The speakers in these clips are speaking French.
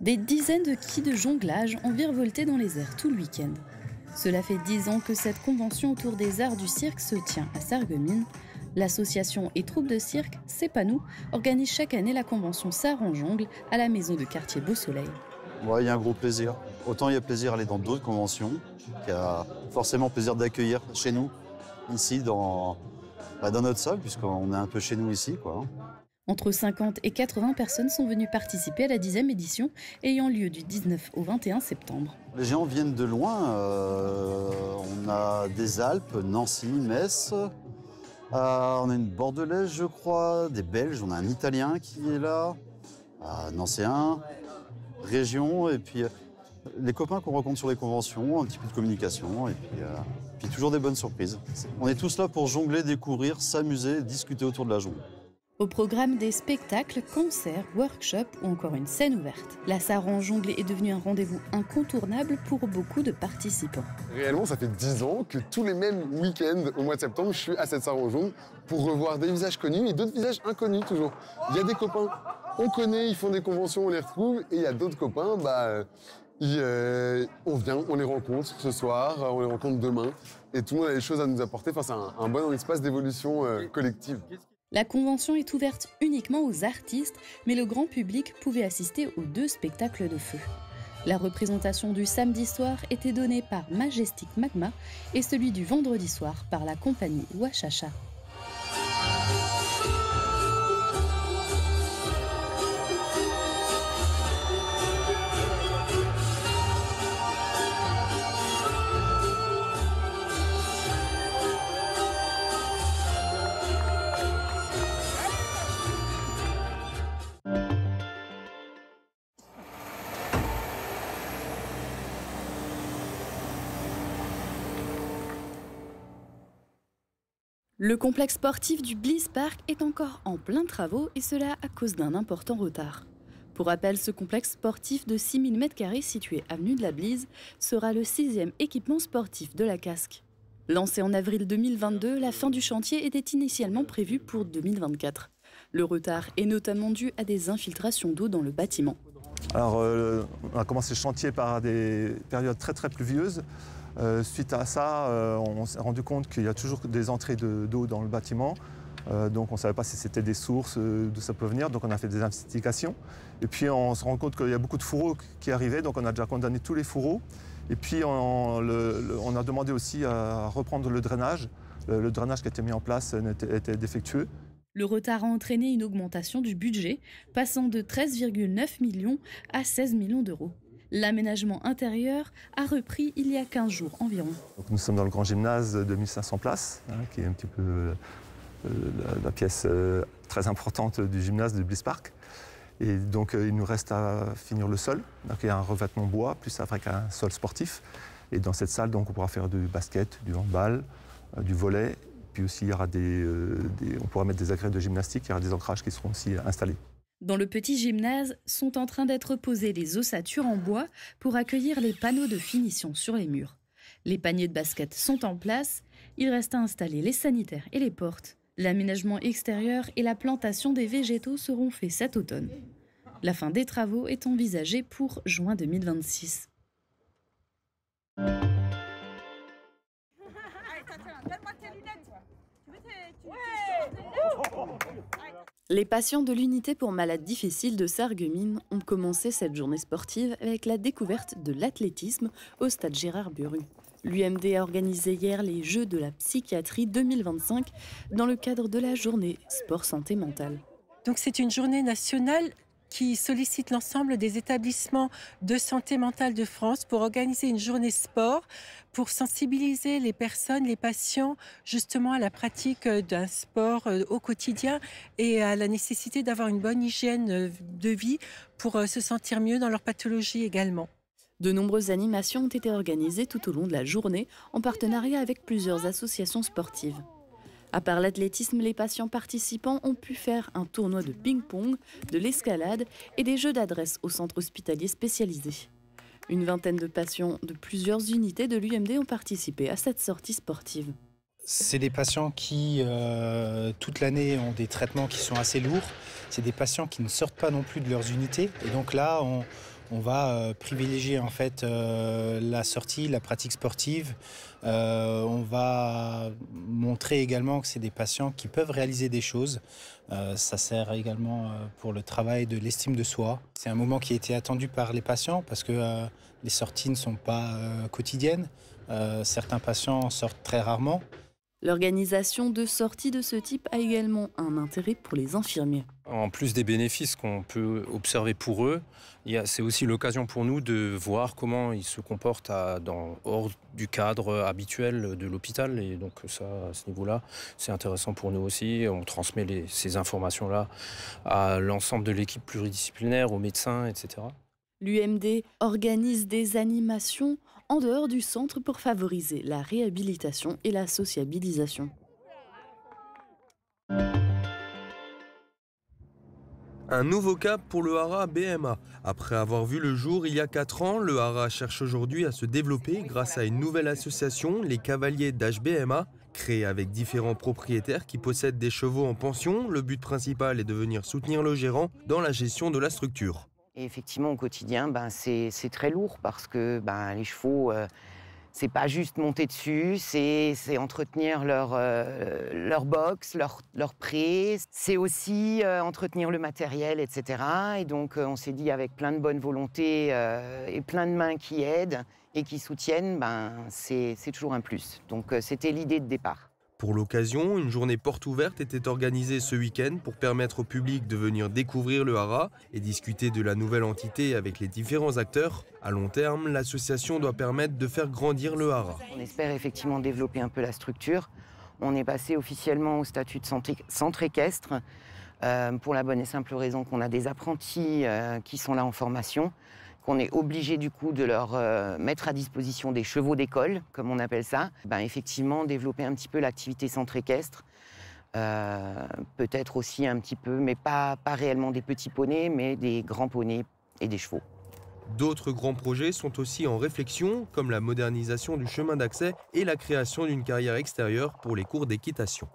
Des dizaines de quilles de jonglage ont virevolté dans les airs tout le week-end. Cela fait 10 ans que cette convention autour des arts du cirque se tient à Sarreguemines. L'association et troupe de cirque C'est pas nous organise chaque année la convention Sarre en jongle à la maison de quartier Beau Soleil. Ouais, il y a un gros plaisir. Autant il y a plaisir à aller dans d'autres conventions, qu'il y a forcément plaisir d'accueillir chez nous, ici dans notre salle, puisqu'on est un peu chez nous ici, quoi. Entre 50 et 80 personnes sont venues participer à la 10e édition, ayant lieu du 19 au 21 septembre. Les gens viennent de loin. On a des Alpes, Nancy, Metz. On a une Bordelaise, je crois, des Belges. On a un Italien qui est là, un Nancéen, région. Et puis les copains qu'on rencontre sur les conventions, un petit peu de communication. Et puis toujours des bonnes surprises. On est tous là pour jongler, découvrir, s'amuser, discuter autour de la jongle. Au programme des spectacles, concerts, workshops ou encore une scène ouverte. La Sarre en jongle est devenue un rendez-vous incontournable pour beaucoup de participants. Réellement, ça fait 10 ans que tous les mêmes week-ends au mois de septembre, je suis à cette Sarre en jongle pour revoir des visages connus et d'autres visages inconnus toujours. Il y a des copains, on connaît, ils font des conventions, on les retrouve, et il y a d'autres copains, on vient, on les rencontre ce soir, on les rencontre demain, et tout le monde a des choses à nous apporter. Enfin, c'est un bon espace d'évolution collective. La convention est ouverte uniquement aux artistes, mais le grand public pouvait assister aux 2 spectacles de feu. La représentation du samedi soir était donnée par Majestic Magma et celui du vendredi soir par la compagnie Wachacha. Le complexe sportif du Bliss Park est encore en plein travaux et cela à cause d'un important retard. Pour rappel, ce complexe sportif de 6000 m² situé avenue de la Blise sera le 6e équipement sportif de la Casque. Lancé en avril 2022, la fin du chantier était initialement prévue pour 2024. Le retard est notamment dû à des infiltrations d'eau dans le bâtiment. Alors, on a commencé le chantier par des périodes très pluvieuses. Suite à ça, on s'est rendu compte qu'il y a toujours des entrées d'eau dans le bâtiment. Donc on ne savait pas si c'était des sources, d'où ça peut venir. Donc on a fait des investigations. Et puis on se rend compte qu'il y a beaucoup de fourreaux qui arrivaient. Donc on a déjà condamné tous les fourreaux. Et puis on a demandé aussi à reprendre le drainage. Le drainage qui était mis en place était défectueux. Le retard a entraîné une augmentation du budget, passant de 13,9 millions à 16 millions d'euros. L'aménagement intérieur a repris il y a 15 jours environ. Donc nous sommes dans le grand gymnase de 1500 places, qui est un petit peu la pièce très importante du gymnase de Bliss Park. Et donc il nous reste à finir le sol. Donc il y a un revêtement bois, plus avec un sol sportif. Et dans cette salle, donc, on pourra faire du basket, du handball, du volley. Puis aussi, il y aura on pourra mettre des agrès de gymnastique, il y aura des ancrages qui seront aussi installés. Dans le petit gymnase sont en train d'être posées les ossatures en bois pour accueillir les panneaux de finition sur les murs. Les paniers de basket sont en place, il reste à installer les sanitaires et les portes. L'aménagement extérieur et la plantation des végétaux seront faits cet automne. La fin des travaux est envisagée pour juin 2026. Les patients de l'unité pour malades difficiles de Sarreguemines ont commencé cette journée sportive avec la découverte de l'athlétisme au stade Gérard Buru. L'UMD a organisé hier les Jeux de la psychiatrie 2025 dans le cadre de la journée Sport Santé Mentale. Donc c'est une journée nationale qui sollicite l'ensemble des établissements de santé mentale de France pour organiser une journée sport, pour sensibiliser les personnes, les patients, justement à la pratique d'un sport au quotidien et à la nécessité d'avoir une bonne hygiène de vie pour se sentir mieux dans leur pathologie également. De nombreuses animations ont été organisées tout au long de la journée en partenariat avec plusieurs associations sportives. À part l'athlétisme, les patients participants ont pu faire un tournoi de ping-pong, de l'escalade et des jeux d'adresse au centre hospitalier spécialisé. Une vingtaine de patients de plusieurs unités de l'UMD ont participé à cette sortie sportive. C'est des patients qui, toute l'année, ont des traitements qui sont assez lourds. C'est des patients qui ne sortent pas non plus de leurs unités. Et donc là, On va privilégier en fait la sortie, la pratique sportive. On va montrer également que c'est des patients qui peuvent réaliser des choses. Ça sert également pour le travail de l'estime de soi. C'est un moment qui a été attendu par les patients parce que les sorties ne sont pas quotidiennes. Certains patients sortent très rarement. L'organisation de sorties de ce type a également un intérêt pour les infirmiers. En plus des bénéfices qu'on peut observer pour eux, c'est aussi l'occasion pour nous de voir comment ils se comportent hors du cadre habituel de l'hôpital. Et donc ça, à ce niveau-là, c'est intéressant pour nous aussi. On transmet ces informations-là à l'ensemble de l'équipe pluridisciplinaire, aux médecins, etc. L'UMD organise des animations en dehors du centre pour favoriser la réhabilitation et la sociabilisation. Un nouveau cap pour le haras BMA. Après avoir vu le jour il y a 4 ans, le haras cherche aujourd'hui à se développer grâce à une nouvelle association, les Cavaliers d'HBMA. Créée avec différents propriétaires qui possèdent des chevaux en pension, le but principal est de venir soutenir le gérant dans la gestion de la structure. Et effectivement, au quotidien, c'est très lourd parce que les chevaux, c'est pas juste monter dessus, c'est entretenir leur box, leur pré, c'est aussi entretenir le matériel, etc. Et donc, on s'est dit, avec plein de bonne volonté et plein de mains qui aident et qui soutiennent, c'est toujours un plus. Donc, c'était l'idée de départ. Pour l'occasion, une journée porte ouverte était organisée ce week-end pour permettre au public de venir découvrir le haras et discuter de la nouvelle entité avec les différents acteurs. À long terme, l'association doit permettre de faire grandir le haras. On espère effectivement développer un peu la structure. On est passé officiellement au statut de centre équestre pour la bonne et simple raison qu'on a des apprentis qui sont là en formation, qu'on est obligé du coup de leur mettre à disposition des chevaux d'école, comme on appelle ça. Effectivement, développer un petit peu l'activité centre équestre, peut-être aussi un petit peu, mais pas réellement des petits poneys, mais des grands poneys et des chevaux. D'autres grands projets sont aussi en réflexion, comme la modernisation du chemin d'accès et la création d'une carrière extérieure pour les cours d'équitation.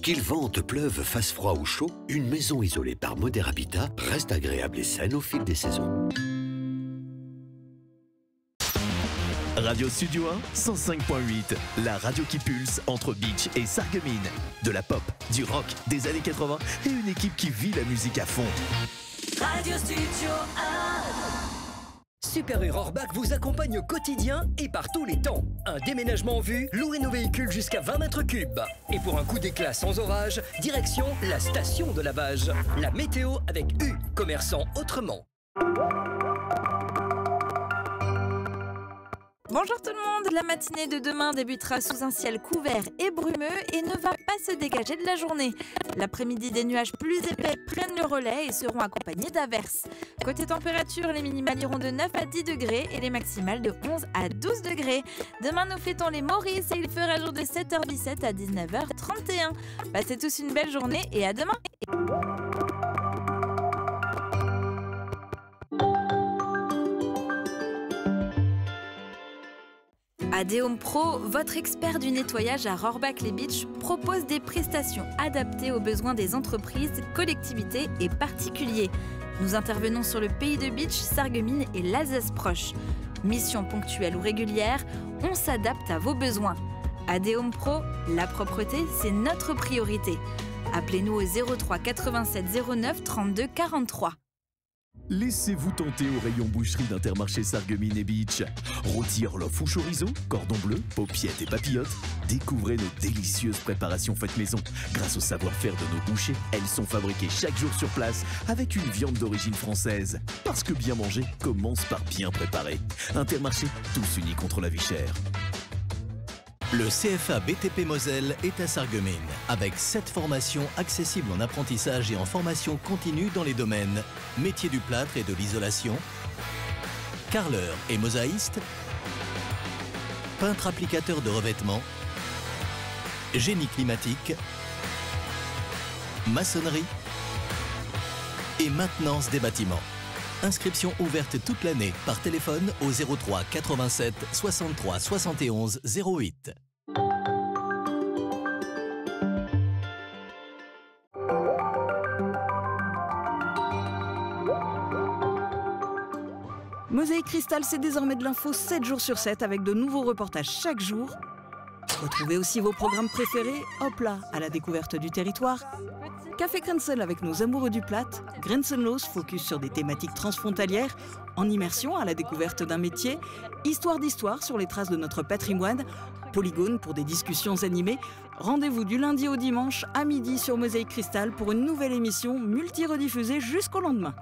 Qu'il vente, pleuve, fasse froid ou chaud, une maison isolée par Moder Habitat reste agréable et saine au fil des saisons. Radio Studio 1, 105.8, la radio qui pulse entre Beach et Sarreguemines. De la pop, du rock, des années 80 et une équipe qui vit la musique à fond. Radio Studio 1. Super U Rohrbach vous accompagne au quotidien et par tous les temps. Un déménagement en vue, louez nos véhicules jusqu'à 20 mètres cubes. Et pour un coup d'éclat sans orage, direction la station de lavage. La météo avec U, commerçant autrement. Bonjour tout le monde, la matinée de demain débutera sous un ciel couvert et brumeux et ne va pas se dégager de la journée. L'après-midi, des nuages plus épais prennent le relais et seront accompagnés d'averses. Côté température, les minimales iront de 9 à 10 degrés et les maximales de 11 à 12 degrés. Demain, nous fêtons les Maurices et il fera jour de 7h17 à 19h31. Passez tous une belle journée et à demain. AD-Home Pro, votre expert du nettoyage à Rohrbach-les-Beach, propose des prestations adaptées aux besoins des entreprises, collectivités et particuliers. Nous intervenons sur le pays de Beach, Sarreguemines et l'Alsace proche. Mission ponctuelle ou régulière, on s'adapte à vos besoins. AD-Home Pro, la propreté, c'est notre priorité. Appelez-nous au 03 87 09 32 43. Laissez-vous tenter au rayon boucherie d'Intermarché Sarreguemines et Beach. Rôti Orloff ou chorizo, cordon bleu, paupiettes et papillotes. Découvrez nos délicieuses préparations faites maison. Grâce au savoir-faire de nos bouchers, elles sont fabriquées chaque jour sur place avec une viande d'origine française. Parce que bien manger commence par bien préparer. Intermarché, tous unis contre la vie chère. Le CFA BTP Moselle est à Sarreguemines, avec 7 formations accessibles en apprentissage et en formation continue dans les domaines métier du plâtre et de l'isolation, carreleur et mosaïste, peintre applicateur de revêtement, génie climatique, maçonnerie et maintenance des bâtiments. Inscription ouverte toute l'année par téléphone au 03 87 63 71 08. Mosaïque Cristal, c'est désormais de l'info 7 jours sur 7 avec de nouveaux reportages chaque jour. Retrouvez aussi vos programmes préférés, hop là, à la découverte du territoire. Café Grenzen avec nos amoureux du Plat, Grenzenlos, focus sur des thématiques transfrontalières, en immersion à la découverte d'un métier, Histoire d'histoire sur les traces de notre patrimoine, Polygone pour des discussions animées. Rendez-vous du lundi au dimanche à midi sur Mosaïque Cristal pour une nouvelle émission multi-rediffusée jusqu'au lendemain.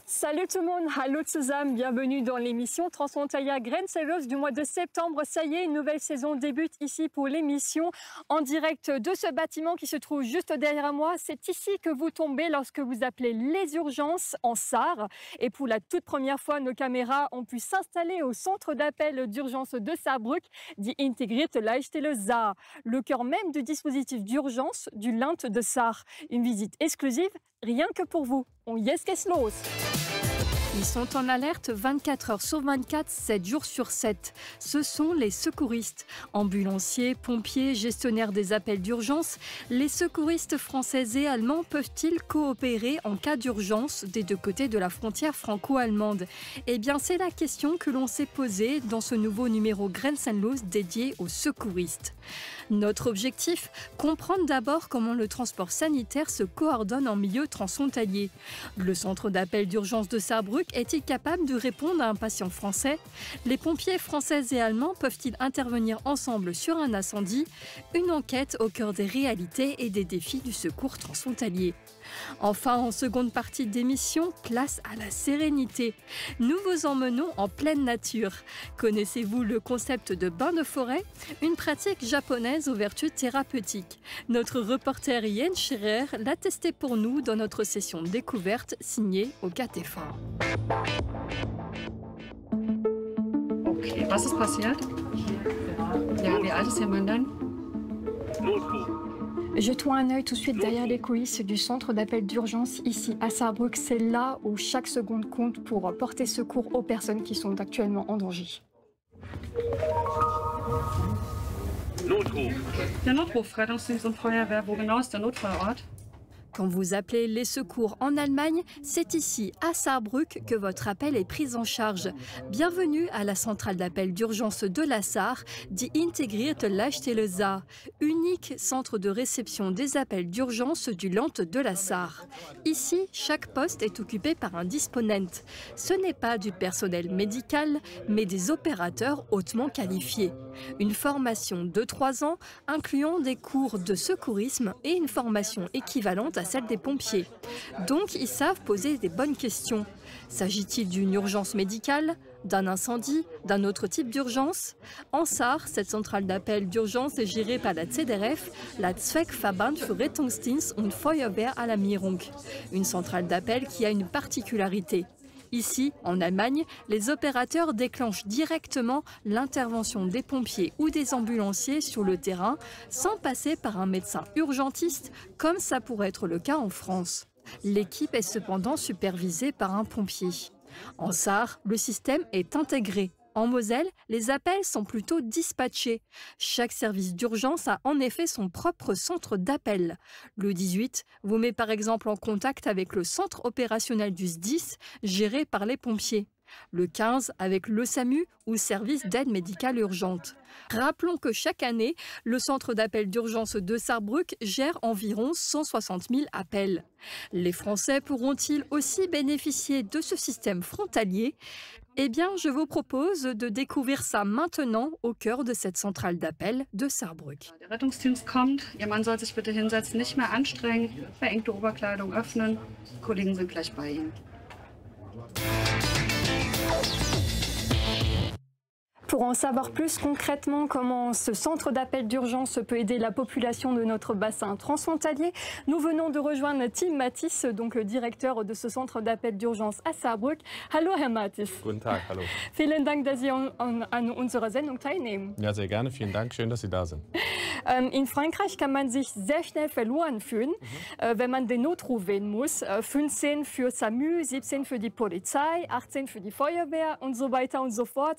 Salut tout le monde, hallo zusammen, bienvenue dans l'émission Transfrontalière Grenzenlos du mois de septembre. Ça y est, une nouvelle saison débute ici pour l'émission en direct de ce bâtiment qui se trouve juste derrière moi. C'est ici que vous tombez lorsque vous appelez les urgences en Sarre. Et pour la toute première fois, nos caméras ont pu s'installer au centre d'appel d'urgence de Saarbrück, die Integrierte Leitstelle Saar, le cœur même du dispositif d'urgence du Land de Saar. Une visite exclusive, rien que pour vous. On y est los. Ils sont en alerte 24 heures sur 24, 7 jours sur 7. Ce sont les secouristes. Ambulanciers, pompiers, gestionnaires des appels d'urgence, les secouristes français et allemands peuvent-ils coopérer en cas d'urgence des deux côtés de la frontière franco-allemande? Eh bien, c'est la question que l'on s'est posée dans ce nouveau numéro Grenzenlos dédié aux secouristes. Notre objectif, comprendre d'abord comment le transport sanitaire se coordonne en milieu transfrontalier. Le centre d'appel d'urgence de Saarbrück est-il capable de répondre à un patient français? Les pompiers français et allemands peuvent-ils intervenir ensemble sur un incendie? Une enquête au cœur des réalités et des défis du secours transfrontalier. Enfin, en seconde partie d'émission, place à la sérénité. Nous vous emmenons en pleine nature. Connaissez-vous le concept de bain de forêt? Une pratique japonaise aux vertus thérapeutiques. Notre reporter Jens Scherer l'a testé pour nous dans notre session découverte signée au KTV. Okay, was ist passiert? Ja, wie alt ist Ihr Mann dann? Jetons un œil tout de suite derrière les coulisses du centre d'appel d'urgence ici à Saarbrück. C'est là où chaque seconde compte pour porter secours aux personnes qui sont actuellement en danger. Notruf. Der Notruf, Rettungsdienst und Feuerwehr, wo genau ist der Notfallort? Quand vous appelez les secours en Allemagne, c'est ici, à Saarbrück, que votre appel est pris en charge. Bienvenue à la centrale d'appel d'urgence de la Sarre, die Integrierte Leitstelle Saar, unique centre de réception des appels d'urgence du Land de la Sarre. Ici, chaque poste est occupé par un disponent. Ce n'est pas du personnel médical, mais des opérateurs hautement qualifiés. Une formation de 3 ans, incluant des cours de secourisme et une formation équivalente à celle des pompiers. Donc, ils savent poser des bonnes questions. S'agit-il d'une urgence médicale, d'un incendie, d'un autre type d'urgence? En Sarre, cette centrale d'appel d'urgence est gérée par la ZDRF, la Zweckverband für Rettungsdienst und Feuerwehralarmierung. Une centrale d'appel qui a une particularité. Ici, en Allemagne, les opérateurs déclenchent directement l'intervention des pompiers ou des ambulanciers sur le terrain sans passer par un médecin urgentiste, comme ça pourrait être le cas en France. L'équipe est cependant supervisée par un pompier. En Sarre, le système est intégré. En Moselle, les appels sont plutôt dispatchés. Chaque service d'urgence a en effet son propre centre d'appel. Le 18 vous met par exemple en contact avec le centre opérationnel du SDIS, géré par les pompiers. Le 15 avec le SAMU ou service d'aide médicale urgente. Rappelons que chaque année, le centre d'appel d'urgence de Saarbrück gère environ 160 000 appels. Les Français pourront-ils aussi bénéficier de ce système frontalier? Eh bien, je vous propose de découvrir ça maintenant au cœur de cette centrale d'appel de Saarbrück. Der Rettungsdienst kommt. Ihr Mann soll sich bitte hinsetzen, nicht mehr anstrengen, verengte Oberkleidung öffnen. Die Kollegen sind gleich bei Ihnen. Pour en savoir plus concrètement comment ce centre d'appel d'urgence peut aider la population de notre bassin transfrontalier, nous venons de rejoindre Tim Mattis, donc le directeur de ce centre d'appel d'urgence à Saarbrück. Hallo Herr Mattis. Guten Tag, hallo. Vielen Dank, dass Sie an unserer Sendung teilnehmen. Ja, sehr gerne. Vielen Dank. Schön, dass Sie da sind. In Frankreich kann man sich sehr schnell verloren fühlen, wenn man den Notruf wählen muss. 15 für SAMU, 17 für die Polizei, 18 für die Feuerwehr und so weiter und so fort.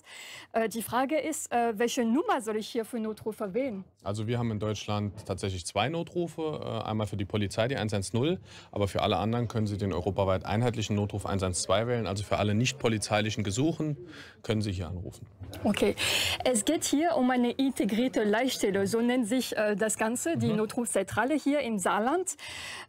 Die Frage ist, welche Nummer soll ich hier für Notrufe wählen? Also wir haben in Deutschland tatsächlich 2 Notrufe. Einmal für die Polizei, die 110, aber für alle anderen können Sie den europaweit einheitlichen Notruf 112 wählen. Also für alle nicht polizeilichen Gesuchen können Sie hier anrufen. Okay, es geht hier um eine integrierte Leitstelle, so nennt sich das Ganze, die Notrufzentrale hier im Saarland.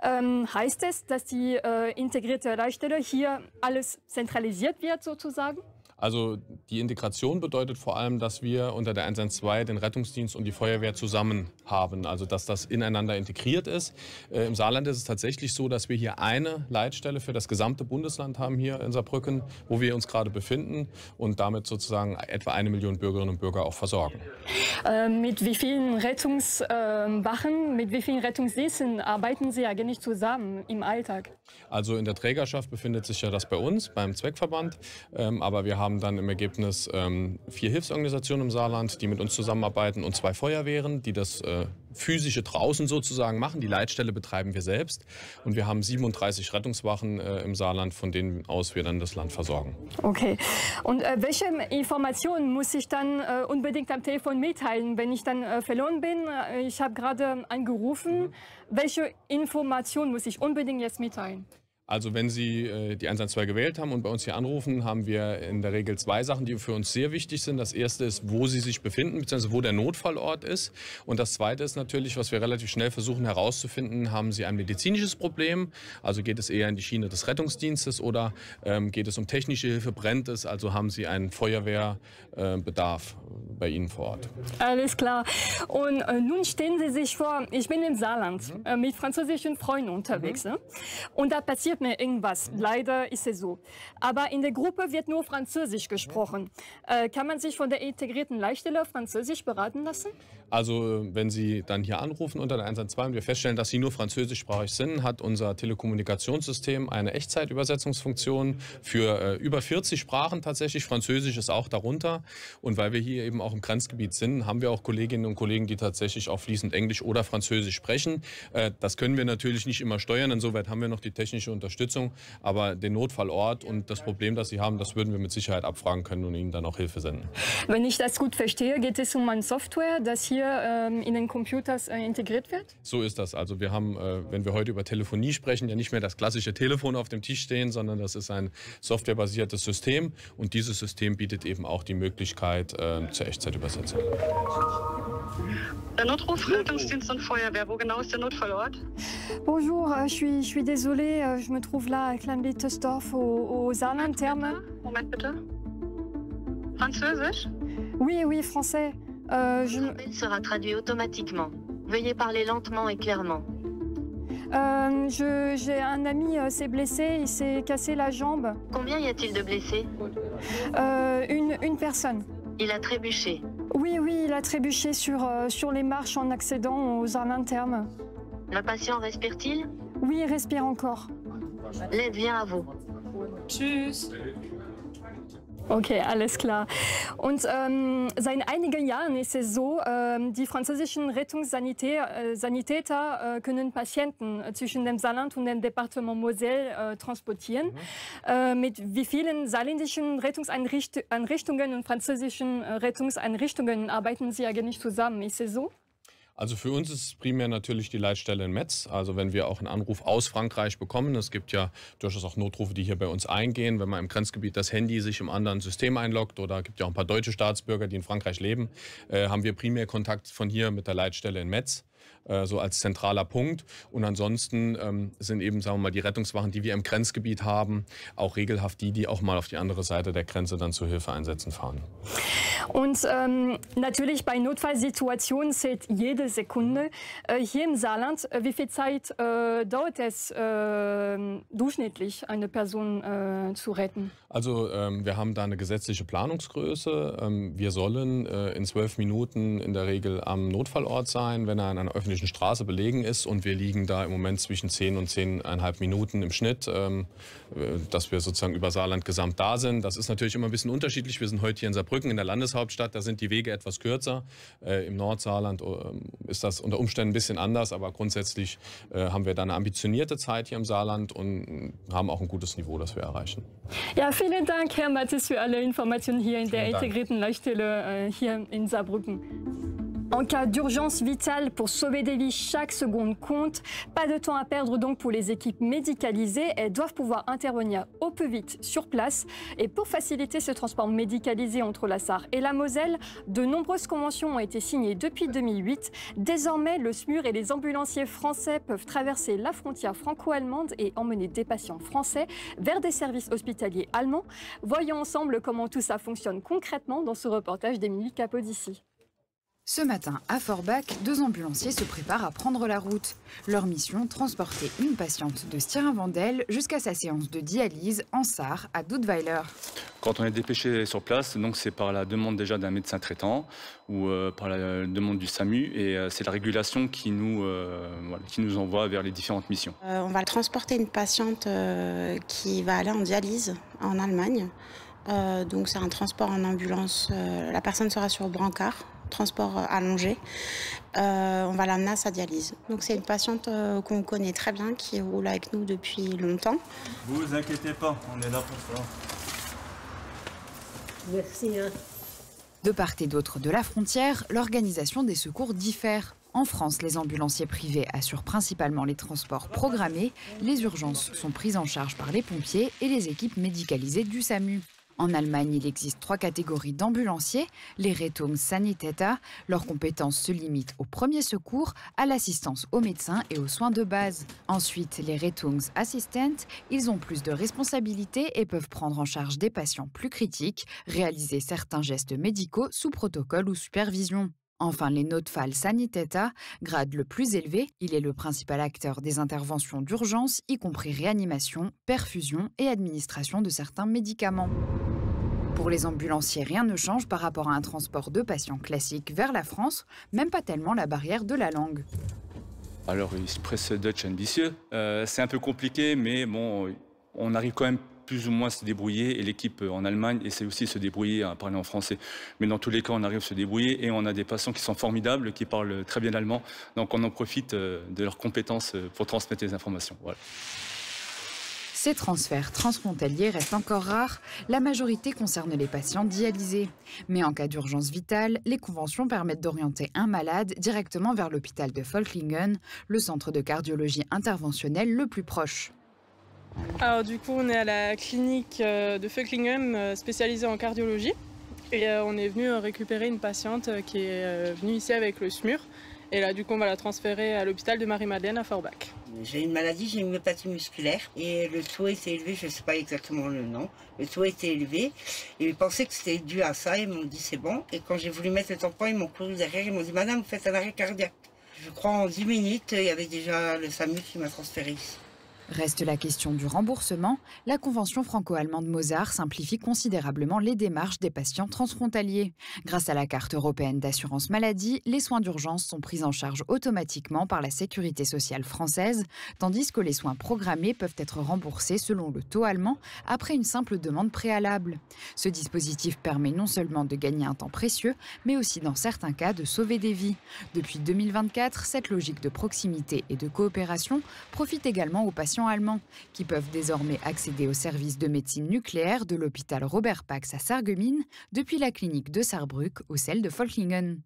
Heißt es, dass die integrierte Leitstelle hier alles zentralisiert wird sozusagen? Also die Integration bedeutet vor allem, dass wir unter der 112 den Rettungsdienst und die Feuerwehr zusammen haben, also dass das ineinander integriert ist. Im Saarland ist es tatsächlich so, dass wir hier eine Leitstelle für das gesamte Bundesland haben, hier in Saarbrücken, wo wir uns gerade befinden und damit sozusagen etwa 1 Million Bürgerinnen und Bürger auch versorgen. Mit wie vielen Rettungswachen, mit wie vielen Rettungsdiensten arbeiten Sie eigentlich zusammen im Alltag? Also in der Trägerschaft befindet sich ja das bei uns, beim Zweckverband, aber wir haben dann im Ergebnis 4 Hilfsorganisationen im Saarland, die mit uns zusammenarbeiten und 2 Feuerwehren, die das physische draußen sozusagen machen. Die Leitstelle betreiben wir selbst und wir haben 37 Rettungswachen im Saarland, von denen aus wir dann das Land versorgen. Okay. Und welche Informationen muss ich dann unbedingt am Telefon mitteilen, wenn ich dann verloren bin? Ich habe gerade angerufen. Welche Informationen muss ich unbedingt jetzt mitteilen? Also wenn Sie die 112 gewählt haben und bei uns hier anrufen, haben wir in der Regel 2 Sachen, die für uns sehr wichtig sind. Das erste ist, wo Sie sich befinden, beziehungsweise wo der Notfallort ist. Und das zweite ist natürlich, was wir relativ schnell versuchen herauszufinden, haben Sie ein medizinisches Problem, also geht es eher in die Schiene des Rettungsdienstes oder geht es um technische Hilfe, brennt es, also haben Sie einen Feuerwehrbedarf bei Ihnen vor Ort. Alles klar. Und nun stellen Sie sich vor, ich bin im Saarland mit französischen Freunden unterwegs. Ne? Und da passiert mir irgendwas. Leider ist es so. Aber in der Gruppe wird nur Französisch gesprochen. Kann man sich von der integrierten Leitstelle Französisch beraten lassen? Also wenn Sie dann hier anrufen unter der 112 und wir feststellen, dass Sie nur französischsprachig sind, hat unser Telekommunikationssystem eine Echtzeitübersetzungsfunktion für über 40 Sprachen tatsächlich. Französisch ist auch darunter. Und weil wir hier eben auch im Grenzgebiet sind, haben wir auch Kolleginnen und Kollegen, die tatsächlich auch fließend Englisch oder Französisch sprechen. Das können wir natürlich nicht immer steuern. Insoweit haben wir noch die technische Unterstützung. Aber den Notfallort und das Problem, das Sie haben, das würden wir mit Sicherheit abfragen können und Ihnen dann auch Hilfe senden. Wenn ich das gut verstehe, geht es um eine Software, das hier in den Computers integriert wird? So ist das. Also wir haben, wenn wir heute über Telefonie sprechen, ja nicht mehr das klassische Telefon auf dem Tisch stehen, sondern das ist ein softwarebasiertes System. Und dieses System bietet eben auch die Möglichkeit zur Echtzeitübersetzung. Der Notruf, Rettungsdienst und Feuerwehr, wo genau ist der Notfallort? Bonjour, je suis désolée, je me trouve là à Klein-Blittersdorf au Saarland-Therme. Moment bitte. Französisch? Oui, oui, français. Votre appel sera traduit automatiquement. Veuillez parler lentement et clairement. J'ai un ami s'est blessé, il s'est cassé la jambe. Combien y a-t-il de blessés? Une personne. Il a trébuché. Oui, oui, il a trébuché sur les marches en accédant aux Saarland-Therme. Le patient respire-t-il? Oui, il respire encore. L'aide vient à vous. Tschüss. Okay, alles klar. Und seit einigen Jahren ist es so, die französischen Rettungssanitäter können Patienten zwischen dem Saarland und dem Departement Moselle transportieren. Mit wie vielen saarländischen Rettungseinrichtungen und französischen Rettungseinrichtungen arbeiten Sie eigentlich zusammen? Ist es so? Also für uns ist es primär natürlich die Leitstelle in Metz. Also wenn wir auch einen Anruf aus Frankreich bekommen, es gibt ja durchaus auch Notrufe, die hier bei uns eingehen, wenn man im Grenzgebiet das Handy sich im anderen System einloggt oder gibt ja auch ein paar deutsche Staatsbürger, die in Frankreich leben, haben wir primär Kontakt von hier mit der Leitstelle in Metz. so als zentraler Punkt. Und ansonsten sind eben, sagen wir mal, die Rettungswachen, die wir im Grenzgebiet haben, auch regelhaft die auch mal auf die andere Seite der Grenze dann zu Hilfeeinsätzen fahren. Und natürlich bei Notfallsituationen zählt jede Sekunde. Hier im Saarland, wie viel Zeit dauert es durchschnittlich, eine Person zu retten? Also wir haben da eine gesetzliche Planungsgröße. Wir sollen in 12 Minuten in der Regel am Notfallort sein, wenn er an einer öffentlichen Straße belegen ist. Und wir liegen da im Moment zwischen 10 und 10,5 Minuten im Schnitt, dass wir sozusagen über Saarland gesamt da sind. Das ist natürlich immer ein bisschen unterschiedlich. Wir sind heute hier in Saarbrücken, in der Landeshauptstadt. Da sind die Wege etwas kürzer. Im Nordsaarland ist das unter Umständen ein bisschen anders. Aber grundsätzlich haben wir da eine ambitionierte Zeit hier im Saarland und haben auch ein gutes Niveau, das wir erreichen. Ja, vielen Dank, Herr Mathis, für alle Informationen hier in der intégrierten Leitstelle hier in Saarbrücken. En cas d'urgence vitale pour sauver des vies, chaque seconde compte. Pas de temps à perdre donc pour les équipes médicalisées. Elles doivent pouvoir intervenir au plus vite sur place. Et pour faciliter ce transport médicalisé entre la Sarre et la Moselle, de nombreuses conventions ont été signées depuis 2008. Désormais, le SMUR et les ambulanciers français peuvent traverser la frontière franco-allemande et emmener des patients français vers des services hospitaliers allemands. Voyons ensemble comment tout ça fonctionne concrètement dans ce reportage d'Émilie Capodici. Ce matin, à Forbach, 2 ambulanciers se préparent à prendre la route. Leur mission, transporter une patiente de Stirin-Wendel jusqu'à sa séance de dialyse en Sarre, à Duttweiler. Quand on est dépêché sur place, donc c'est par la demande déjà d'un médecin traitant ou par la demande du SAMU, et c'est la régulation qui nous envoie vers les différentes missions. On va transporter une patiente qui va aller en dialyse en Allemagne. Donc c'est un transport en ambulance. La personne sera sur brancard. Transport allongé, on va l'amener à sa dialyse. Donc c'est une patiente qu'on connaît très bien, qui roule avec nous depuis longtemps. Vous inquiétez pas, on est là pour ça. Merci. De part et d'autre de la frontière, l'organisation des secours diffère. En France, les ambulanciers privés assurent principalement les transports programmés. Les urgences sont prises en charge par les pompiers et les équipes médicalisées du SAMU. En Allemagne, il existe 3 catégories d'ambulanciers. Les Rettungssanitäter, leurs compétences se limitent au premier secours, à l'assistance aux médecins et aux soins de base. Ensuite, les Rettungsassistenten, ils ont plus de responsabilités et peuvent prendre en charge des patients plus critiques, réaliser certains gestes médicaux sous protocole ou supervision. Enfin, les Notfallsanitäter, grade le plus élevé, il est le principal acteur des interventions d'urgence, y compris réanimation, perfusion et administration de certains médicaments. Pour les ambulanciers, rien ne change par rapport à un transport de patients classique vers la France, même pas tellement la barrière de la langue. Alors, il se presse Dutch ambitieux. C'est un peu compliqué, mais bon, on arrive quand même plus ou moins à se débrouiller, et l'équipe en Allemagne essaie aussi de se débrouiller à parler en français. Mais dans tous les cas, on arrive à se débrouiller, et on a des patients qui sont formidables, qui parlent très bien allemand, donc on en profite de leurs compétences pour transmettre les informations. Voilà. Ces transferts transfrontaliers restent encore rares. La majorité concerne les patients dialysés. Mais en cas d'urgence vitale, les conventions permettent d'orienter un malade directement vers l'hôpital de Völklingen, le centre de cardiologie interventionnelle le plus proche. Alors du coup, on est à la clinique de Völklingen spécialisée en cardiologie, et on est venu récupérer une patiente qui est venue ici avec le SMUR, et là du coup on va la transférer à l'hôpital de Marie-Madeleine à Forbach. J'ai une maladie, j'ai une myopathie musculaire, et le taux était élevé, je ne sais pas exactement le nom, le taux était élevé, et ils pensaient que c'était dû à ça, ils m'ont dit c'est bon, et quand j'ai voulu mettre le tampon, ils m'ont couru derrière, ils m'ont dit madame, vous faites un arrêt cardiaque. Je crois en 10 minutes, il y avait déjà le SAMU qui m'a transféré ici. Reste la question du remboursement. La convention franco-allemande Mosar simplifie considérablement les démarches des patients transfrontaliers. Grâce à la carte européenne d'assurance maladie, les soins d'urgence sont pris en charge automatiquement par la sécurité sociale française, tandis que les soins programmés peuvent être remboursés selon le taux allemand après une simple demande préalable. Ce dispositif permet non seulement de gagner un temps précieux, mais aussi dans certains cas de sauver des vies. Depuis 2024, cette logique de proximité et de coopération profite également aux patients allemands, qui peuvent désormais accéder aux services de médecine nucléaire de l'hôpital Robert Pax à Sarreguemines, depuis la clinique de Saarbrück ou celle de Völklingen.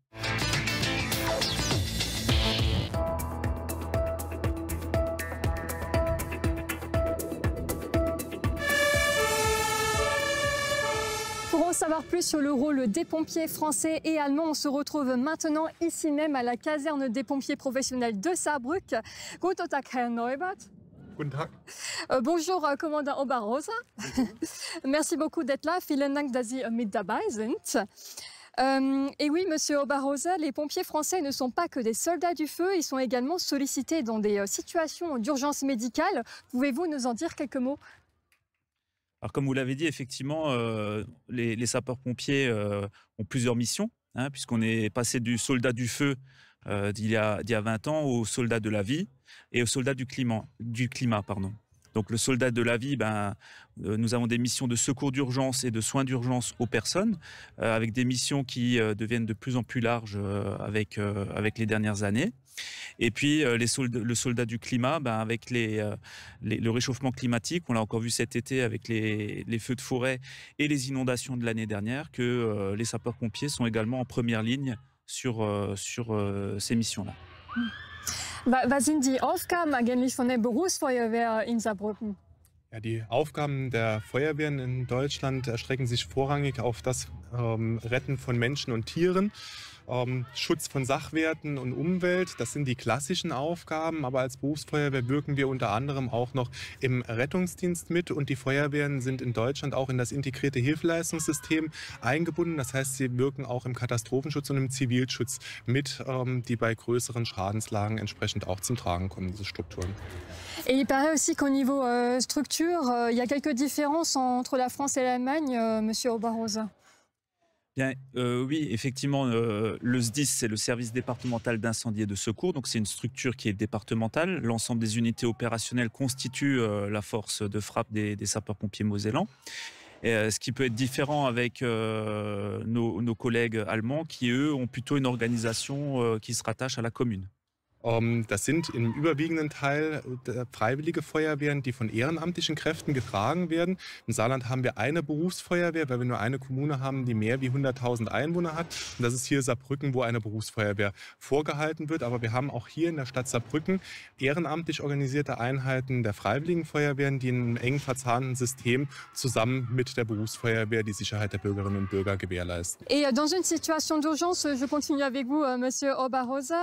savoir plus sur le rôle des pompiers français et allemands, on se retrouve maintenant ici même à la caserne des pompiers professionnels de Saarbrück. Guten Tag, Herr Neubert. Guten Tag. Bonjour, Commandant Oberhauser. Merci beaucoup d'être là. Vielen Dank, dass Sie mit dabei sind. Et oui, Monsieur Oberhauser, les pompiers français ne sont pas que des soldats du feu, ils sont également sollicités dans des situations d'urgence médicale. Pouvez-vous nous en dire quelques mots? Alors, comme vous l'avez dit, effectivement, les sapeurs-pompiers ont plusieurs missions, hein, puisqu'on est passé du soldat du feu d'il y a 20 ans au soldat de la vie et au soldat du climat. Donc le soldat de la vie, nous avons des missions de secours d'urgence et de soins d'urgence aux personnes, avec des missions qui deviennent de plus en plus larges avec les dernières années. Et puis le soldat du climat, avec le réchauffement climatique, on l'a encore vu cet été avec les feux de forêt et les inondations de l'année dernière, que les sapeurs-pompiers sont également en première ligne sur ces missions-là. Was sind die Aufgaben eigentlich von der Berufsfeuerwehr in Saarbrücken? Ja, die Aufgaben der Feuerwehren in Deutschland erstrecken sich vorrangig auf das Retten von Menschen und Tieren, Schutz von Sachwerten und Umwelt. Das sind die klassischen Aufgaben, aber als Berufsfeuerwehr wirken wir unter anderem auch noch im Rettungsdienst mit und die Feuerwehren sind in Deutschland auch in das integrierte Hilfeleistungssystem eingebunden. Das heißt, sie wirken auch im Katastrophenschutz und im Zivilschutz mit, die bei größeren Schadenslagen entsprechend auch zum Tragen kommen, diese Strukturen. Et il paraît aussi qu'au niveau structure, il y a quelques différences entre la France et l'Allemagne, Monsieur Oberhauser. Bien, oui, effectivement, le SDIS, c'est le service départemental d'incendie et de secours. Donc, c'est une structure qui est départementale. L'ensemble des unités opérationnelles constituent la force de frappe des sapeurs-pompiers mosellans. Ce qui peut être différent avec nos collègues allemands qui, eux, ont plutôt une organisation qui se rattache à la commune. Das sind im überwiegenden Teil freiwillige Feuerwehren, die von ehrenamtlichen Kräften getragen werden. Im Saarland haben wir eine Berufsfeuerwehr, weil wir nur eine Kommune haben, die mehr wie 100.000 Einwohner hat. Und das ist hier Saarbrücken, wo eine Berufsfeuerwehr vorgehalten wird. Aber wir haben auch hier in der Stadt Saarbrücken ehrenamtlich organisierte Einheiten der Freiwilligen Feuerwehren, die in einem eng verzahnten System zusammen mit der Berufsfeuerwehr die Sicherheit der Bürgerinnen und Bürger gewährleisten. Et dans une situation d'urgence, je continue avec vous, Monsieur Oberhauser.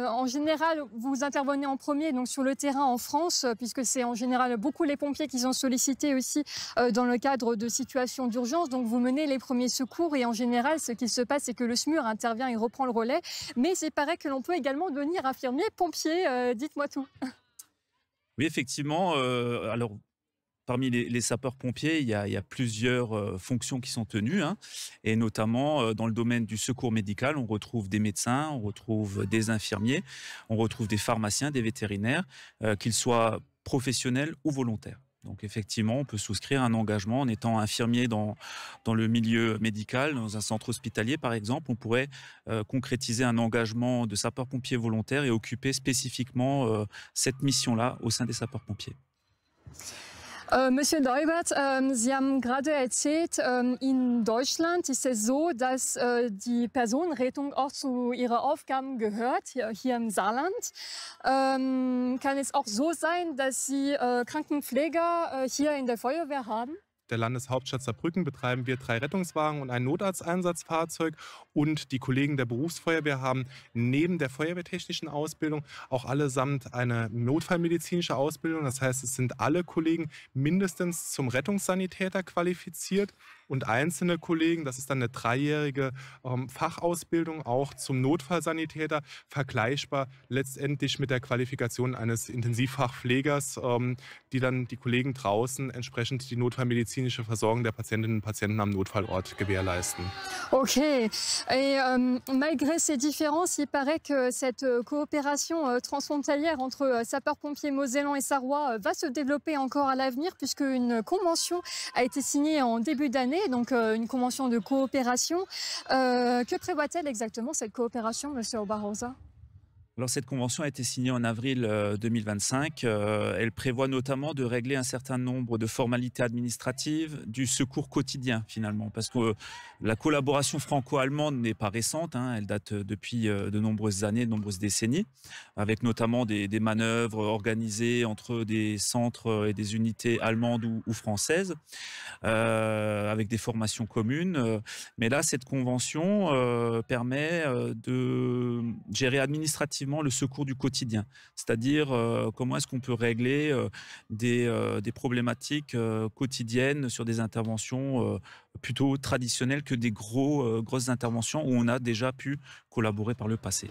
En général, vous intervenez en premier donc sur le terrain en France, puisque c'est en général beaucoup les pompiers qui sont sollicités aussi dans le cadre de situations d'urgence. Donc vous menez les premiers secours et en général, ce qui se passe, c'est que le SMUR intervient et reprend le relais. Mais il paraît que l'on peut également devenir infirmier, pompier. Dites-moi tout. Oui, effectivement. Alors, parmi les sapeurs-pompiers, il y a plusieurs fonctions qui sont tenues, hein, et notamment dans le domaine du secours médical, on retrouve des médecins, on retrouve des infirmiers, on retrouve des pharmaciens, des vétérinaires, qu'ils soient professionnels ou volontaires. Donc effectivement, on peut souscrire un engagement en étant infirmier dans le milieu médical, dans un centre hospitalier par exemple. On pourrait concrétiser un engagement de sapeur-pompier volontaire et occuper spécifiquement cette mission-là au sein des sapeurs-pompiers. Monsieur Neubert, Sie haben gerade erzählt, in Deutschland ist es so, dass die Personenrettung auch zu Ihren Aufgaben gehört, hier im Saarland. Kann es auch so sein, dass Sie Krankenpfleger hier in der Feuerwehr haben? Der Landeshauptstadt Saarbrücken betreiben wir 3 Rettungswagen und ein Notarzteinsatzfahrzeug. Und die Kollegen der Berufsfeuerwehr haben neben der feuerwehrtechnischen Ausbildung auch allesamt eine notfallmedizinische Ausbildung. Das heißt, es sind alle Kollegen mindestens zum Rettungssanitäter qualifiziert. Und einzelne Kollegen, das ist dann eine 3-jährige Fachausbildung, auch zum Notfallsanitäter, vergleichbar letztendlich mit der Qualifikation eines Intensivfachpflegers, die dann die Kollegen draußen entsprechend die notfallmedizinische Versorgung der Patientinnen und Patienten am Notfallort gewährleisten. Ok. Et malgré ces différences, il paraît que cette coopération transfrontalière entre sapeurs-pompiers mosellans et sarrois va se développer encore à l'avenir, puisque une convention a été signée en début d'année, donc une convention de coopération. Que prévoit-elle exactement cette coopération, Monsieur Oberhauser? Alors cette convention a été signée en avril 2025. Elle prévoit notamment de régler un certain nombre de formalités administratives du secours quotidien finalement, parce que la collaboration franco-allemande n'est pas récente, hein, elle date depuis de nombreuses années, de nombreuses décennies, avec notamment des manœuvres organisées entre des centres et des unités allemandes ou françaises, avec des formations communes. Mais là, cette convention permet de gérer administrativement le secours du quotidien, c'est-à-dire comment est-ce qu'on peut régler des problématiques quotidiennes sur des interventions plutôt traditionnelles que des grosses interventions où on a déjà pu collaborer par le passé.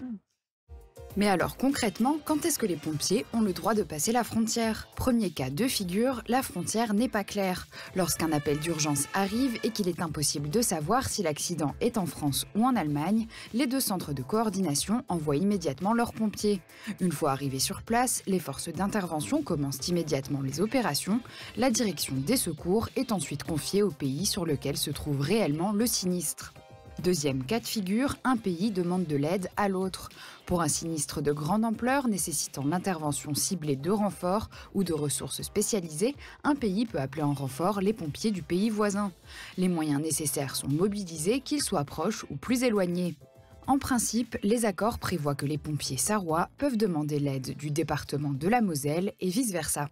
Mais alors concrètement, quand est-ce que les pompiers ont le droit de passer la frontière? Premier cas de figure, la frontière n'est pas claire. Lorsqu'un appel d'urgence arrive et qu'il est impossible de savoir si l'accident est en France ou en Allemagne, les deux centres de coordination envoient immédiatement leurs pompiers. Une fois arrivés sur place, les forces d'intervention commencent immédiatement les opérations. La direction des secours est ensuite confiée au pays sur lequel se trouve réellement le sinistre. Deuxième cas de figure, un pays demande de l'aide à l'autre. Pour un sinistre de grande ampleur nécessitant l'intervention ciblée de renforts ou de ressources spécialisées, un pays peut appeler en renfort les pompiers du pays voisin. Les moyens nécessaires sont mobilisés, qu'ils soient proches ou plus éloignés. En principe, les accords prévoient que les pompiers sarrois peuvent demander l'aide du département de la Moselle et vice-versa.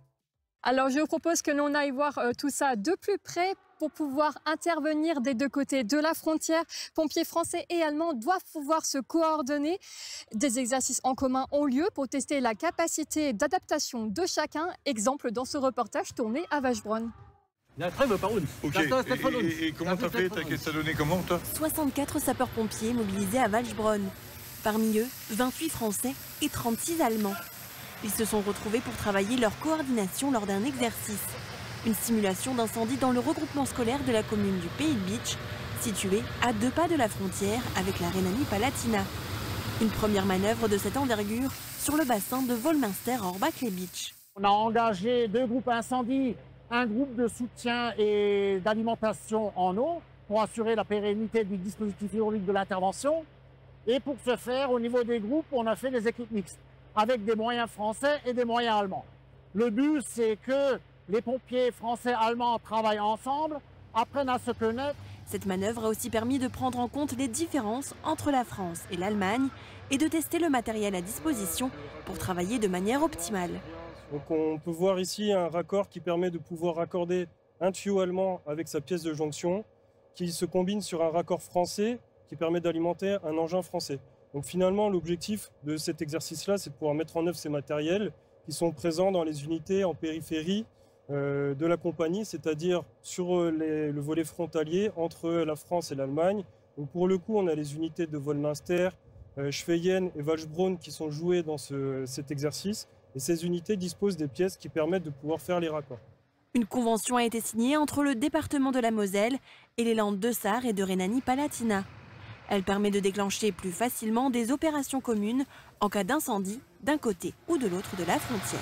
Alors je propose que l'on aille voir tout ça de plus près pour pouvoir intervenir des deux côtés de la frontière. Pompiers français et allemands doivent pouvoir se coordonner. Des exercices en commun ont lieu pour tester la capacité d'adaptation de chacun. Exemple dans ce reportage tourné à Wallsbronn. Ok, et comment t'as fait? T'as donné comment toi? 64 sapeurs-pompiers mobilisés à Wallsbronn. Parmi eux, 28 Français et 36 Allemands. Ils se sont retrouvés pour travailler leur coordination lors d'un exercice. Une simulation d'incendie dans le regroupement scolaire de la commune du Pays de Bitche, situé à 2 pas de la frontière avec la Rhénanie-Palatinat. Une première manœuvre de cette envergure sur le bassin de Wolminster-Orbach-les-Bitches. On a engagé 2 groupes incendie, un groupe de soutien et d'alimentation en eau pour assurer la pérennité du dispositif hydraulique de l'intervention. Et pour ce faire, au niveau des groupes, on a fait des équipes mixtes avec des moyens français et des moyens allemands. Le but, c'est que les pompiers français et allemands travaillent ensemble, apprennent à se connaître. Cette manœuvre a aussi permis de prendre en compte les différences entre la France et l'Allemagne et de tester le matériel à disposition pour travailler de manière optimale. Donc on peut voir ici un raccord qui permet de pouvoir raccorder un tuyau allemand avec sa pièce de jonction qui se combine sur un raccord français qui permet d'alimenter un engin français. Donc finalement, l'objectif de cet exercice-là, c'est de pouvoir mettre en œuvre ces matériels qui sont présents dans les unités en périphérie de la compagnie, c'est-à-dire sur le volet frontalier entre la France et l'Allemagne. Donc pour le coup, on a les unités de Wolminster, Schweyen et Wallsbronn qui sont jouées dans cet exercice. Et ces unités disposent des pièces qui permettent de pouvoir faire les raccords. Une convention a été signée entre le département de la Moselle et les Landes de Sarre et de Rhénanie-Palatinat. Elle permet de déclencher plus facilement des opérations communes en cas d'incendie d'un côté ou de l'autre de la frontière.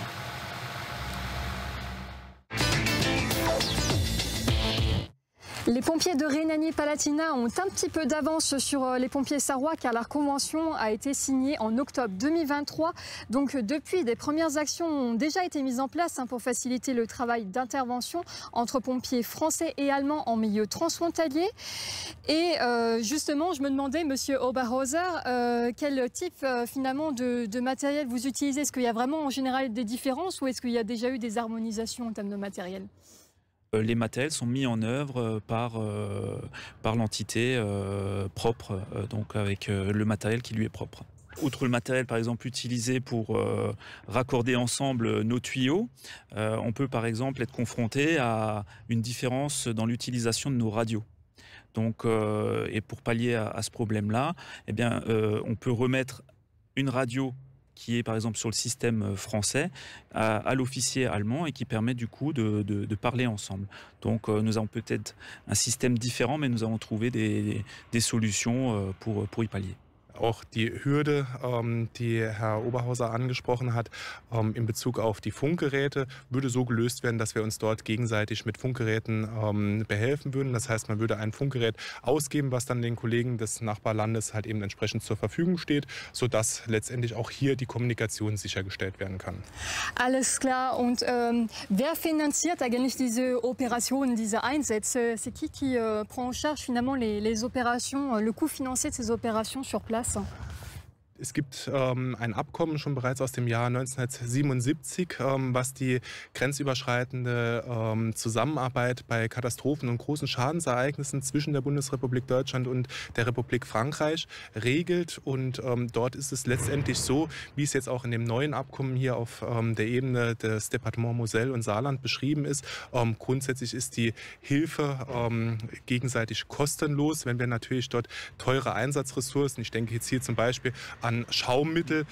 Les pompiers de Rhénanie-Palatinat ont un petit peu d'avance sur les pompiers sarrois car leur convention a été signée en octobre 2023. Donc depuis, des premières actions ont déjà été mises en place pour faciliter le travail d'intervention entre pompiers français et allemands en milieu transfrontalier. Et justement, je me demandais, Monsieur Oberhauser, quel type finalement de matériel vous utilisez? Est-ce qu'il y a vraiment en général des différences ou est-ce qu'il y a déjà eu des harmonisations en termes de matériel? Les matériels sont mis en œuvre par l'entité propre, donc avec le matériel qui lui est propre. Outre le matériel par exemple utilisé pour raccorder ensemble nos tuyaux, on peut par exemple être confronté à une différence dans l'utilisation de nos radios. Donc, et pour pallier à ce problème-là, eh bien, on peut remettre une radio qui est par exemple sur le système français, à l'officier allemand et qui permet du coup de parler ensemble. Donc nous avons peut-être un système différent, mais nous avons trouvé des solutions pour y pallier. Auch die Hürde, die Herr Oberhauser angesprochen hat, in Bezug auf die Funkgeräte, würde so gelöst werden, dass wir uns dort gegenseitig mit Funkgeräten behelfen würden. Das heißt, man würde ein Funkgerät ausgeben, was dann den Kollegen des Nachbarlandes halt eben entsprechend zur Verfügung steht, sodass letztendlich auch hier die Kommunikation sichergestellt werden kann. Alles klar. Und wer finanziert eigentlich diese Opérations, diese Einsätze? C'est qui prend en charge finalement les opérations, le coût financier de ces opérations sur place? Es gibt ein Abkommen schon bereits aus dem Jahr 1977, was die grenzüberschreitende Zusammenarbeit bei Katastrophen und großen Schadensereignissen zwischen der Bundesrepublik Deutschland und der Republik Frankreich regelt. Und dort ist es letztendlich so, wie es jetzt auch in dem neuen Abkommen hier auf der Ebene des Departements Moselle und Saarland beschrieben ist. Grundsätzlich ist die Hilfe gegenseitig kostenlos, wenn wir natürlich dort teure Einsatzressourcen, ich denke jetzt hier zum Beispiel an Schaummittel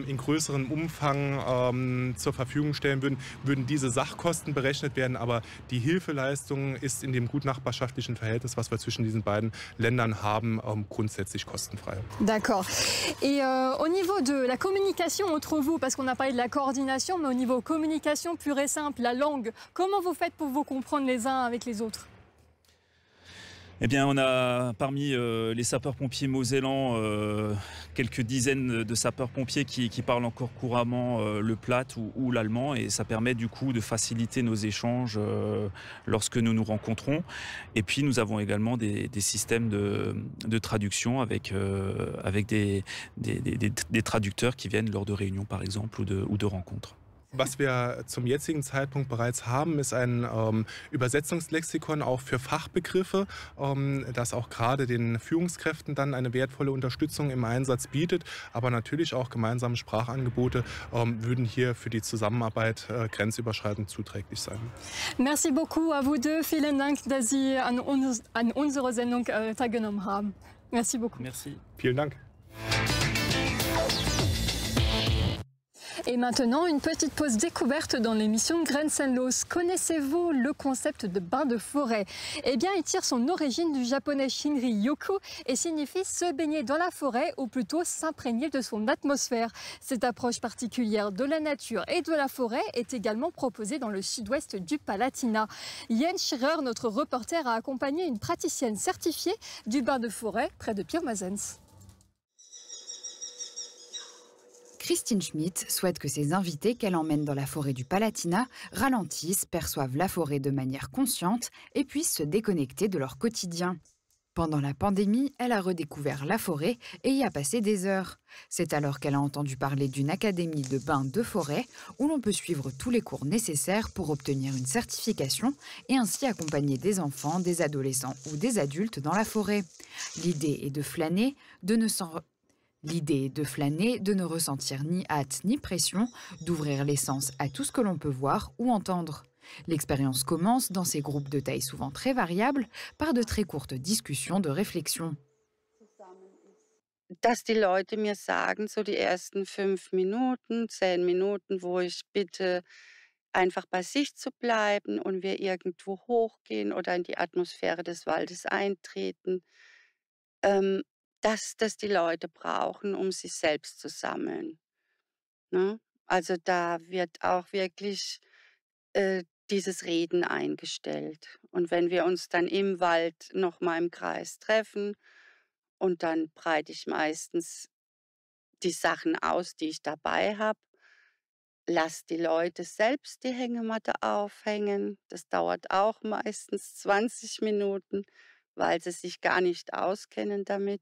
in größerem Umfang zur Verfügung stellen würden, würden diese Sachkosten berechnet werden. Aber die Hilfeleistung ist in dem gutnachbarschaftlichen Verhältnis, was wir zwischen diesen beiden Ländern haben, grundsätzlich kostenfrei. D'accord. Et au niveau de la communication entre vous, parce qu'on a parlé de la coordination, mais au niveau communication pure et simple, la langue, comment vous faites pour vous comprendre les uns avec les autres? Eh bien, on a parmi les sapeurs-pompiers mosellans quelques dizaines de sapeurs-pompiers qui parlent encore couramment le plate ou l'allemand, et ça permet du coup de faciliter nos échanges lorsque nous nous rencontrons. Et puis nous avons également des systèmes de traduction avec des traducteurs qui viennent lors de réunions par exemple ou de rencontres. Was wir zum jetzigen Zeitpunkt bereits haben, ist ein Übersetzungslexikon auch für Fachbegriffe, das auch gerade den Führungskräften dann eine wertvolle Unterstützung im Einsatz bietet. Aber natürlich auch gemeinsame Sprachangebote würden hier für die Zusammenarbeit grenzüberschreitend zuträglich sein. Merci beaucoup à vous deux. Vielen Dank, dass Sie an unserer Sendung teilgenommen haben. Merci beaucoup. Merci. Vielen Dank. Et maintenant, une petite pause découverte dans l'émission Grenzenlos. Connaissez-vous le concept de bain de forêt? Eh bien, il tire son origine du japonais Shinrin-yoku et signifie se baigner dans la forêt ou plutôt s'imprégner de son atmosphère. Cette approche particulière de la nature et de la forêt est également proposée dans le sud-ouest du Palatinat. Jens Schirer, notre reporter, a accompagné une praticienne certifiée du bain de forêt près de Pirmasens. Christine Schmidt souhaite que ses invités qu'elle emmène dans la forêt du Palatinat ralentissent, perçoivent la forêt de manière consciente et puissent se déconnecter de leur quotidien. Pendant la pandémie, elle a redécouvert la forêt et y a passé des heures. C'est alors qu'elle a entendu parler d'une académie de bain de forêt où l'on peut suivre tous les cours nécessaires pour obtenir une certification et ainsi accompagner des enfants, des adolescents ou des adultes dans la forêt. L'idée est de flâner, de ne ressentir ni hâte ni pression, d'ouvrir les sens à tout ce que l'on peut voir ou entendre. L'expérience commence dans ces groupes de taille souvent très variables par de très courtes discussions de réflexion. Dass die Leute mir sagen, so die ersten 5 Minuten, 10 Minuten, wo ich bitte, einfach bei sich zu bleiben und wir irgendwo hochgehen oder in die Atmosphäre des Waldes eintreten, dass das die Leute brauchen, um sich selbst zu sammeln. Ne? Also da wird auch wirklich dieses Reden eingestellt. Und wenn wir uns dann im Wald noch mal im Kreis treffen, und dann breite ich meistens die Sachen aus, die ich dabei habe, lasse die Leute selbst die Hängematte aufhängen. Das dauert auch meistens 20 Minuten, weil sie sich gar nicht auskennen damit.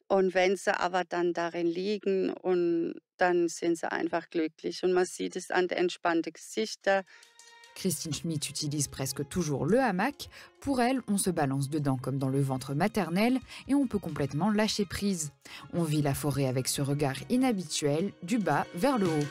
Und wenn sie aber dann darin liegen, und dann sind sie einfach glücklich. Und man sieht es an den entspannten Gesichtern. Christine Schmidt utilise presque toujours le hamac. Pour elle, on se balance dedans comme dans le ventre maternel et on peut complètement lâcher prise. On vit la forêt avec ce regard inhabituel, du bas vers le haut.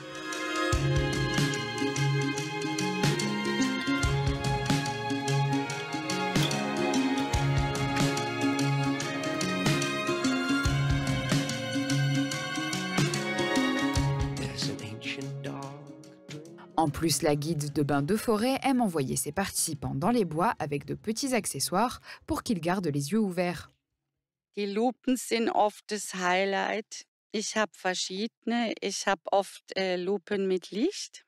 En plus, la guide de bain de forêt aime envoyer ses participants dans les bois avec de petits accessoires pour qu'ils gardent les yeux ouverts. Die Lupen sind oft das Highlight. Ich habe verschiedene. Ich habe oft Lupen mit Licht.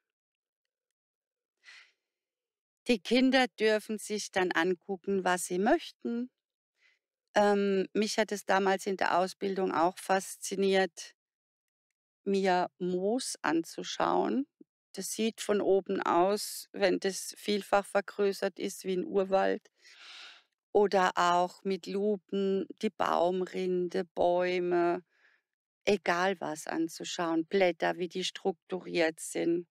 Die Kinder dürfen sich dann angucken, was sie möchten. Mich hat es damals in der Ausbildung auch fasziniert, mir Moos anzuschauen. Das sieht von oben aus, wenn das vielfach vergrößert ist, wie ein Urwald. Oder auch mit Lupen die Baumrinde, Bäume, egal was anzuschauen, Blätter, wie die strukturiert sind.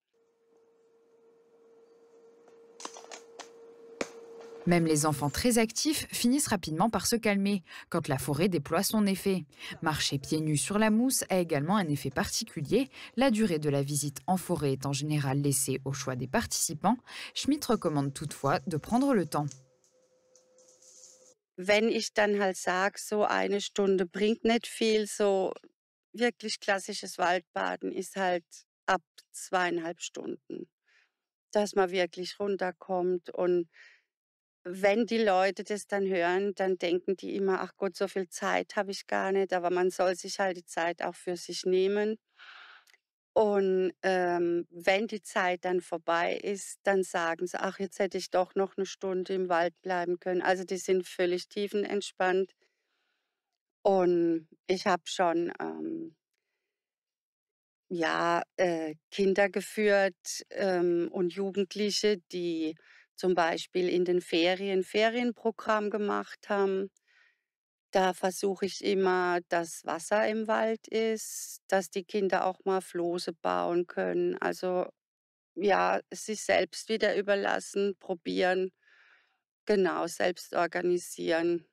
Même les enfants très actifs finissent rapidement par se calmer quand la forêt déploie son effet. Marcher pieds nus sur la mousse a également un effet particulier. La durée de la visite en forêt est en général laissée au choix des participants. Schmidt recommande toutefois de prendre le temps. Wenn ich dann halt sage, so 1 Stunde bringt nicht viel, so wirklich klassisches Waldbaden ist halt ab 2,5 Stunden, dass man wirklich runterkommt. Und wenn die Leute das dann hören, dann denken die immer, ach Gott, so viel Zeit habe ich gar nicht, aber man soll sich halt die Zeit auch für sich nehmen. Und wenn die Zeit dann vorbei ist, dann sagen sie, ach, jetzt hätte ich doch noch 1 Stunde im Wald bleiben können. Also die sind völlig tiefenentspannt. Und ich habe schon Kinder geführt und Jugendliche, die zum Beispiel in den Ferien Ferienprogramm gemacht haben. Da versuche ich immer, dass Wasser im Wald ist, dass die Kinder auch mal Flose bauen können. Also ja, sich selbst wieder überlassen, probieren, genau, selbst organisieren.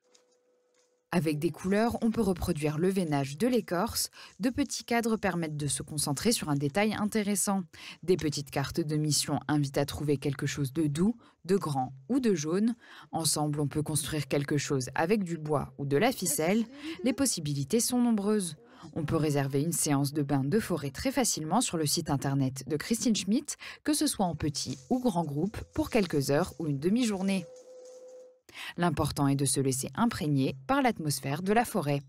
Avec des couleurs, on peut reproduire le veinage de l'écorce. De petits cadres permettent de se concentrer sur un détail intéressant. Des petites cartes de mission invitent à trouver quelque chose de doux, de grand ou de jaune. Ensemble, on peut construire quelque chose avec du bois ou de la ficelle. Les possibilités sont nombreuses. On peut réserver une séance de bain de forêt très facilement sur le site internet de Christine Schmidt, que ce soit en petit ou grand groupe, pour quelques heures ou une demi-journée. L'important est de se laisser imprégner par l'atmosphère de la forêt.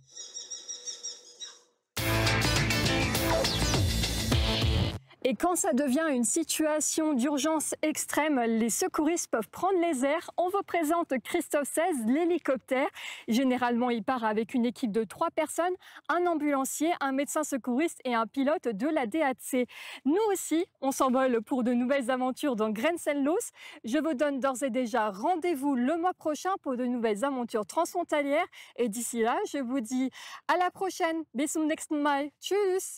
Et quand ça devient une situation d'urgence extrême, les secouristes peuvent prendre les airs. On vous présente Christophe 16, l'hélicoptère. Généralement, il part avec une équipe de 3 personnes, un ambulancier, un médecin secouriste et un pilote de la DAC. Nous aussi, on s'envole pour de nouvelles aventures dans Grenzenlos. Je vous donne d'ores et déjà rendez-vous le mois prochain pour de nouvelles aventures transfrontalières. Et d'ici là, je vous dis à la prochaine. Bis zum nächsten Mal. Tschüss.